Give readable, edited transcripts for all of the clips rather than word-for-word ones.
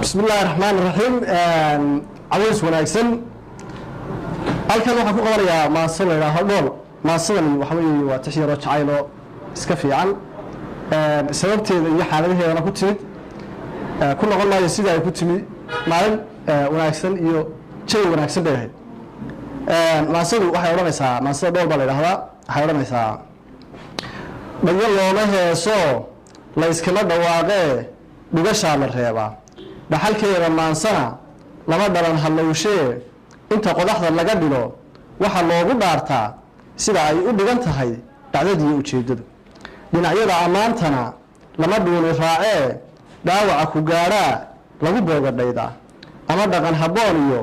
بسم الله الرحمن الرحيم عويس وناكسن halkan waxaan ku qabanayaa maasal la yiraahdo dhool maasadani waxa weeye waa tashiro jacaylo iska fiican sababteeda iyo xaaladaheedana ku timid ku noqon maayo sida ay ku timid maalin wanaagsan iyo jay wanaagsan bay ahayd maasadu waxay oranaysaa maasada dhool baa la yiraahdaa waxay oranaysaa dhayo looma heeso la iskama dhawaaqee dhugashaa la reebaa dhaxalkeeda maansana lama dhalan halowshee inta qodaxda laga dhilo waxa loogu dhaartaa sida ay u dhigan tahay dhacdadii ujeedadu dhinacyada amaantana lama dhuuni raacee dhaawaca ku gaadhaa lagu boogadhaydaa ama dhaqan habboon iyo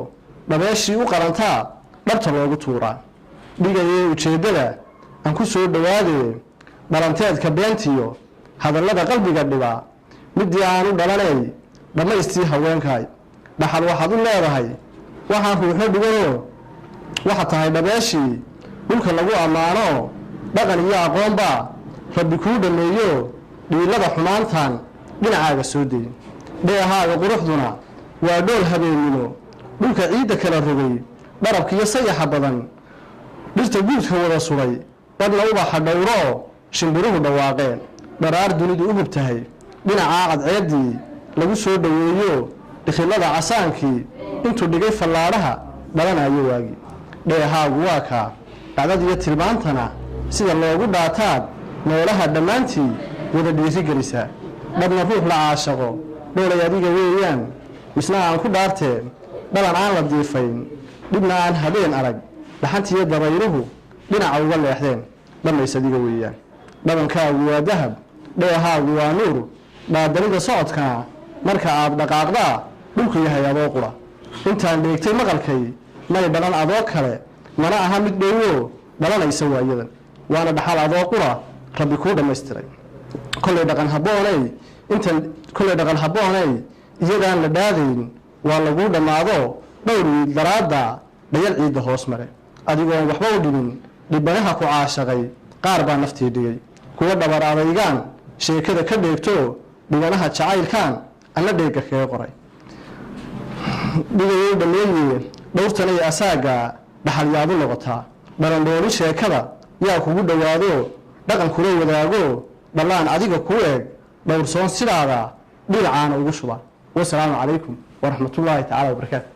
dhabeeshii u qalantaa dhabta loogu tuuraa dhigayee ujeeddada aan ku soo dhowaadee dhalanteedka beentiyo hadallada qalbiga dhibaa midii aan u dhalanay dhammaystii haweenkaay dhaxal waxaad u leedahay waxaan ruuxo dhiganoo waxa tahay dhabeeshii dhulka lagu ammaano dhaqan iyo aqoonba rabbi kuu dhameeyo dhiilada xumaantan dhinacaaga soo deey dheehaaga quruxduna waa dhool habeenimo dhulka ciidda kala rogay dharabka iyo sayaxa badan dhirta guudka wada suray dadna ubaxa dhowro shimbiruhu dhawaaqeen dharaar dunidu u hubtahay dhinacaa cadceeddii lagu soo dhoweeyo dhikhilada casaankii intuu dhigay fallaadhaha dhalanayo waagi dheehaagu waa kaa dhacdad iyo tilmaantana sida loogu dhaataad noolaha dhammaantii wada dhiiri gelisaa dhabna ruux la caashaqo dhoolay adiga weeyaan misna aan ku dhaarteen dhalan aan la diifayn dhibna aan habeen arag dhaxantiiyo dabayruhu dhinaca uga leexdeen dhammays adiga weeyaan dhabankaagu waa dahab dheehaagu waa nuur dhaadanida socodkana marka aad dhaqaaqdaa dhulku yahay adoo qura intaan dheegtay maqalkay may dhalan adoo kale mana aha mid dhowo dhalanaysa waayadan waana dhaxal adoo qura rabbi kuu dhammaystiray kollay dhaqan habboonay iyadaan la dhaadayn waa laguu dhammaado dhowr wiil daraadda dhayal ciidda hoos mare adigoon waxba u dhimin dhibanaha ku caashaqay qaar baa naftii dhigay kuwa dhabar adaygaan sheekada ka dheegto dhibanaha jacaylkaan ana dheega kaga qoray dhigayay dhameeye dhowrtanay asaaga dhaxalyaadu noqotaa dharandhooli sheekada yaa kugu dhowaado dhaqan kula wadaago dhallaan adiga kuu eeg dhowrsoon sidaada dhinacaana ugu shuba wasalaamu calaykum waraxmatullaahi tacaala wabarakaatu